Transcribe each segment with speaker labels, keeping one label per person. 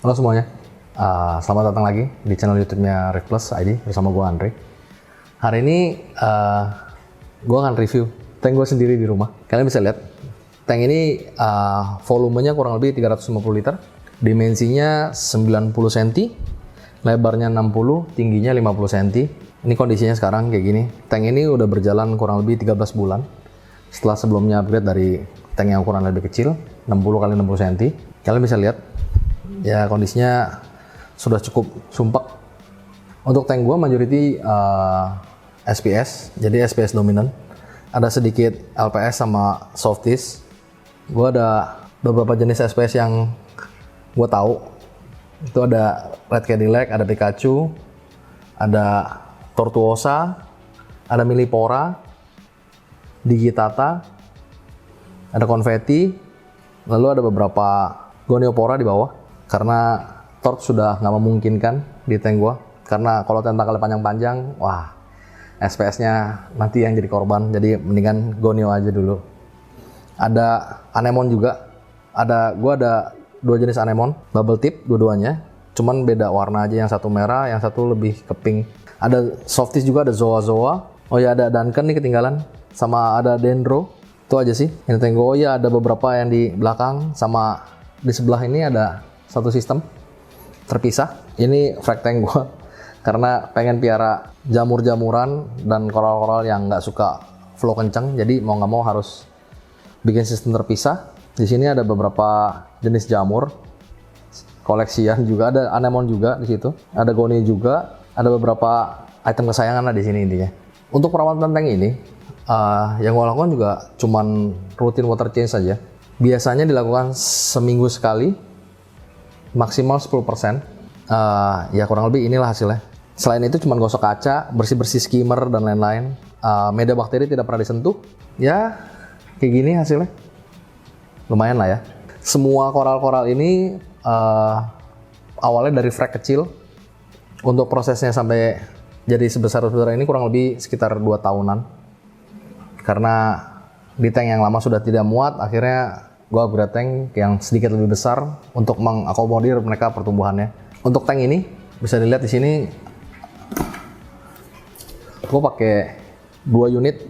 Speaker 1: Halo semuanya, selamat datang lagi di channel YouTube-nya Riv Plus ID bersama gue Andre. Hari ini gue akan review tank gue sendiri di rumah. Kalian bisa lihat, tank ini volumenya kurang lebih 350 liter, dimensinya 90 cm, lebarnya 60, tingginya 50 cm. Ini kondisinya sekarang kayak gini. Tank ini udah berjalan kurang lebih 13 bulan. Setelah sebelumnya upgrade dari tank yang ukuran lebih kecil, 60 x 60 cm. Kalian bisa lihat, ya kondisinya sudah cukup sumpek. Untuk tank gua majority SPS, jadi SPS dominan. Ada sedikit LPS sama softies. Gua ada beberapa jenis SPS yang gua tahu. Itu ada Red Cadillac, ada Pikachu, ada Tortuosa, ada Millipora, Digitata, ada Confetti, lalu ada beberapa Goniopora di bawah. Karena torque sudah nggak memungkinkan di tank gua, karena kalau tentakelnya panjang-panjang, wah, SPS-nya nanti yang jadi korban, jadi mendingan Gonio aja dulu. Ada anemon juga, gua ada dua jenis anemon, bubble tip dua-duanya, cuman beda warna aja, yang satu merah, yang satu lebih ke pink. Ada softies juga, ada Zoa. Oh ya, ada Duncan nih ketinggalan, sama ada Dendro. Itu aja sih ini tank gua. Oh ya, ada beberapa yang di belakang, sama di sebelah ini ada satu sistem terpisah. Ini frag tank gua karena pengen piara jamur-jamuran dan koral-koral yang nggak suka flow kencang, jadi mau nggak mau harus bikin sistem terpisah. Di sini ada beberapa jenis jamur koleksian juga, ada anemon juga di situ, ada goni juga, ada beberapa item kesayangan lah di sini intinya. Untuk perawatan tank ini yang gua lakukan juga cuman rutin water change saja. Biasanya dilakukan seminggu sekali, maksimal 10%. Ya kurang lebih inilah hasilnya. Selain itu cuma gosok kaca, bersih-bersih skimmer dan lain-lain. Media bakteri tidak pernah disentuh. Ya kayak gini hasilnya. Lumayan lah ya. Semua koral-koral ini awalnya dari frag kecil. Untuk prosesnya sampai jadi sebesar-besar ini kurang lebih sekitar 2 tahunan. Karena di tank yang lama sudah tidak muat, akhirnya gue upgrade tank yang sedikit lebih besar untuk mengakomodir mereka pertumbuhannya. Untuk tank ini bisa dilihat di sini, gue pakai 2 unit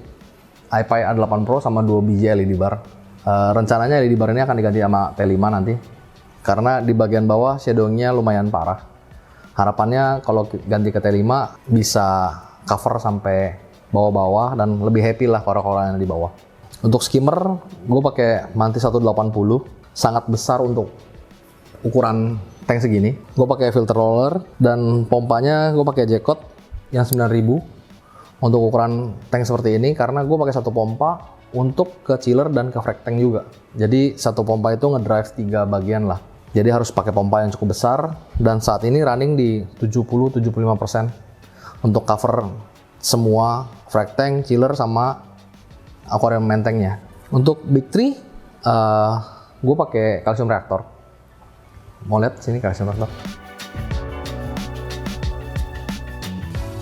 Speaker 1: iPi A8 Pro sama 2 biji LED bar. Rencananya LED bar ini akan diganti sama T5 nanti, karena di bagian bawah shadowingnya lumayan parah. Harapannya kalau ganti ke T5 bisa cover sampai bawah-bawah dan lebih happy lah koral-koral yang di bawah. Untuk skimmer, gue pakai Mantis 180, sangat besar untuk ukuran tank segini. Gue pakai filter roller dan pompanya gue pakai Jacot yang 9000 untuk ukuran tank seperti ini, karena gue pakai satu pompa untuk ke chiller dan ke frag tank juga. Jadi satu pompa itu ngedrive 3 bagian lah. Jadi harus pakai pompa yang cukup besar, dan saat ini running di 70-75% untuk cover semua frag tank, chiller, sama aquarium main tanknya. Untuk Big 3, gue pakai kalsium reaktor. Mau lihat sini kalsium reaktor.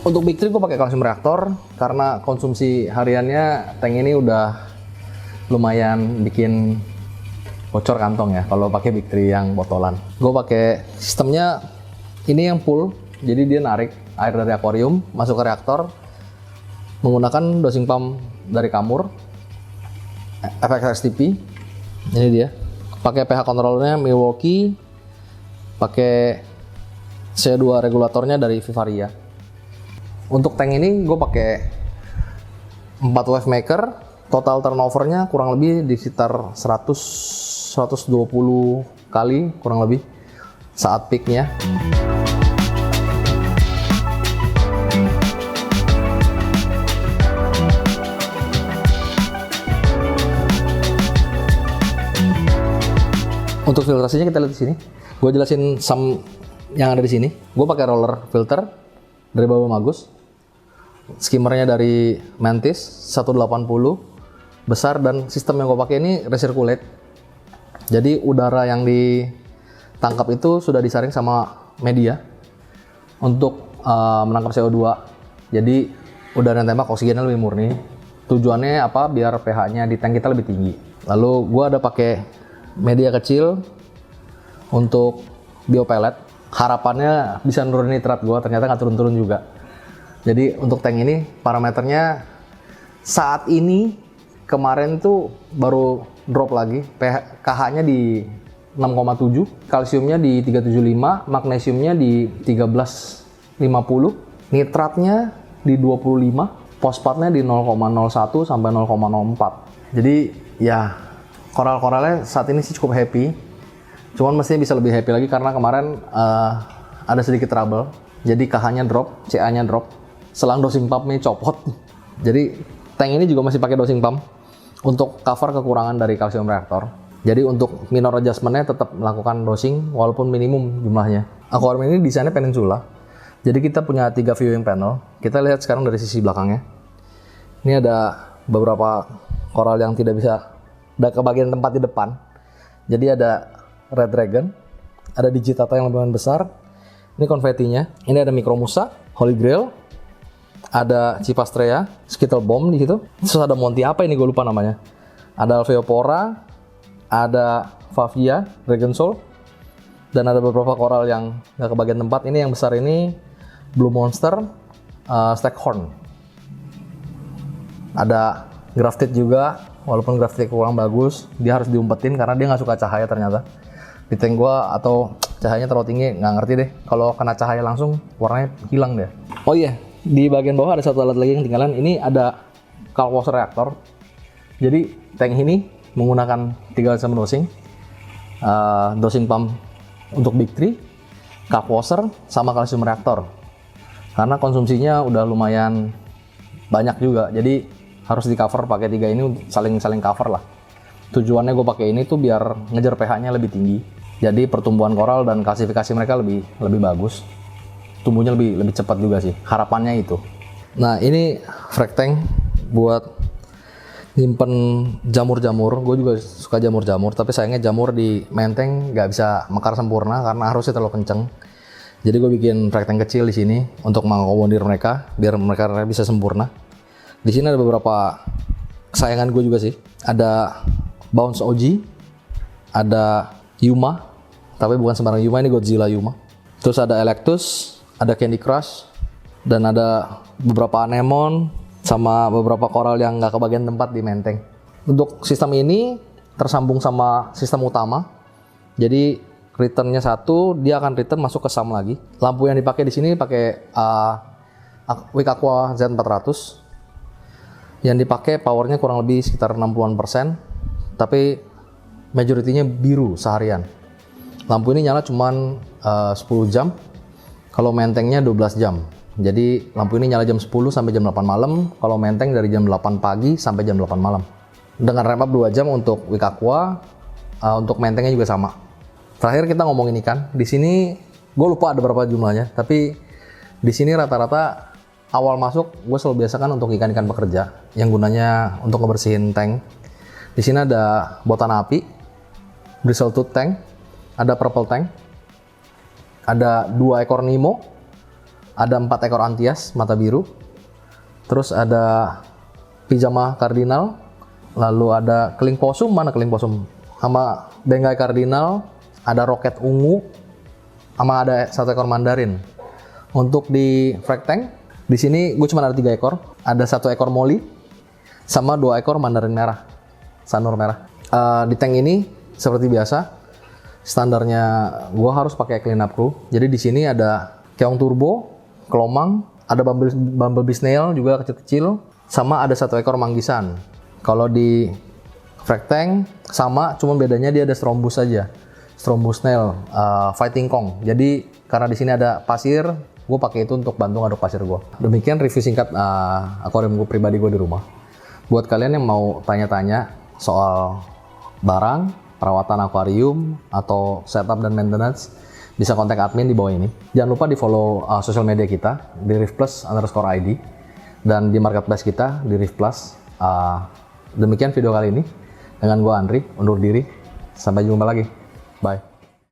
Speaker 1: Untuk Big 3 gue pakai kalsium reaktor karena konsumsi hariannya tank ini udah lumayan bikin bocor kantong ya kalau pakai Big 3 yang botolan. Gue pakai sistemnya ini yang full, jadi dia narik air dari akuarium masuk ke reaktor menggunakan dosing pump dari Kamur FX STP. Ini dia. Pakai pH controllernya Milwaukee, pakai CO2 regulatornya dari Vivaria. Untuk tank ini gue pakai 4 wave maker, total turnovernya kurang lebih di sekitar 100-120 kali kurang lebih saat peaknya. Untuk filtrasinya kita lihat di sini. Gue jelasin sum yang ada di sini. Gue pakai roller filter dari Baba Magus. Skimmernya dari Mantis 180 besar, dan sistem yang gue pakai ini recirculate. Jadi udara yang ditangkap itu sudah disaring sama media untuk menangkap CO2. Jadi udara yang tembak oksigennya lebih murni. Tujuannya apa? Biar pH-nya di tank kita lebih tinggi. Lalu gue ada pakai media kecil untuk biopellet. Harapannya bisa nurunin nitrat gue, ternyata nggak turun-turun juga. Jadi untuk tank ini parameternya saat ini kemarin tuh baru drop lagi, KH-nya di 6,7, kalsiumnya di 375, magnesiumnya di 1350, nitratnya di 25, fosfatnya di 0,01 sampai 0,04. Jadi ya koral-koralnya saat ini sih cukup happy. Cuman mestinya bisa lebih happy lagi karena kemarin ada sedikit trouble. Jadi KH-nya drop, CA-nya drop, selang dosing pumpnya copot. Jadi tank ini juga masih pakai dosing pump untuk cover kekurangan dari kalsium reaktor. Jadi untuk minor adjustment-nya tetap melakukan dosing walaupun minimum jumlahnya. Aquarium ini desainnya peninsula. Jadi kita punya 3 viewing panel. Kita lihat sekarang dari sisi belakangnya. Ini ada beberapa koral yang tidak bisa ada kebagian tempat di depan. Jadi ada Red Dragon, ada Digitata yang lebih besar. Ini konfetinya. Ini ada Micromusa, Holy Grail, ada Cipastrea, Skittle Bomb di situ. Terus ada Monty apa ini gue lupa namanya. Ada Alveopora, ada Favia, Dragon Soul, dan ada beberapa koral yang nggak kebagian tempat. Ini yang besar ini Blue Monster, Stackhorn. Ada Grafted juga, walaupun Grafted kurang bagus, dia harus diumpetin karena dia nggak suka cahaya ternyata. Di tank gua atau cahayanya terlalu tinggi, nggak ngerti deh. Kalau kena cahaya langsung warnanya hilang deh. Oh iya, di bagian bawah ada satu alat lagi yang ketinggalan. Ini ada Kalkwasser reaktor. Jadi tank ini menggunakan 3 macam dosing, dosing pump untuk Big 3, Kalkwasser sama kalsium reaktor. Karena konsumsinya udah lumayan banyak juga, jadi harus di cover pakai 3 ini, saling cover lah. Tujuannya gue pakai ini tuh biar ngejar pH-nya lebih tinggi. Jadi pertumbuhan koral dan klasifikasi mereka lebih bagus. Tumbuhnya lebih cepat juga sih. Harapannya itu. Nah, ini frag tank buat nyimpen jamur-jamur. Gue juga suka jamur-jamur, tapi sayangnya jamur di main tank nggak bisa mekar sempurna karena arusnya terlalu kenceng. Jadi gue bikin frag tank kecil di sini untuk mengakomodir mereka biar mereka bisa sempurna. Di sini ada beberapa kesayangan gue juga sih. Ada Bounce OG, ada Yuma, tapi bukan sembarang Yuma, ini Godzilla Yuma. Terus ada Electus, ada Candy Crush, dan ada beberapa anemon sama beberapa koral yang nggak kebagian tempat di menteng. Untuk sistem ini tersambung sama sistem utama, jadi returnnya satu, dia akan return masuk ke SAM lagi. Lampu yang dipakai di sini pakai Wick Aqua Z400. Yang dipakai powernya kurang lebih sekitar 60%, tapi majoritinya biru seharian. Lampu ini nyala cuman 10 jam, kalau mentengnya 12 jam. Jadi lampu ini nyala jam 10 sampai jam 8 malam, kalau menteng dari jam 8 pagi sampai jam 8 malam. Dengan ramp up 2 jam untuk Wick Aqua, untuk mentengnya juga sama. Terakhir kita ngomongin ikan. Di sini gue lupa ada berapa jumlahnya, tapi di sini rata-rata awal masuk gue selalu biasakan untuk ikan-ikan pekerja yang gunanya untuk ngebersihin tank. Di sini ada botan api, bristletooth tank, ada purple tank, ada 2 ekor Nemo, ada 4 ekor Antias mata biru, terus ada pijama kardinal, lalu ada keling possum, mana keling possum, sama benggai kardinal, ada roket ungu, sama ada 1 ekor mandarin. Untuk di frag tank, di sini gue cuma ada 3 ekor, ada 1 ekor molly, sama 2 ekor mandarin merah, sanur merah. Di tank ini seperti biasa, standarnya gue harus pakai clean up crew. Jadi di sini ada keong turbo, kelomang, ada bumblebee snail juga kecil-kecil, sama ada 1 ekor manggisan. Kalau di frag tank sama, cuma bedanya dia ada strombus saja, strombus snail, fighting kong. Jadi karena di sini ada pasir, gue pakai itu untuk bantu ngaduk pasir gue. Demikian review singkat akuarium gue pribadi gue di rumah. Buat kalian yang mau tanya-tanya soal barang, perawatan akuarium, atau setup dan maintenance, bisa kontak admin di bawah ini. Jangan lupa di follow sosial media kita di rifplus_id dan di marketplace kita di rifplus. Demikian video kali ini dengan gue Andri, undur diri. Sampai jumpa lagi. Bye.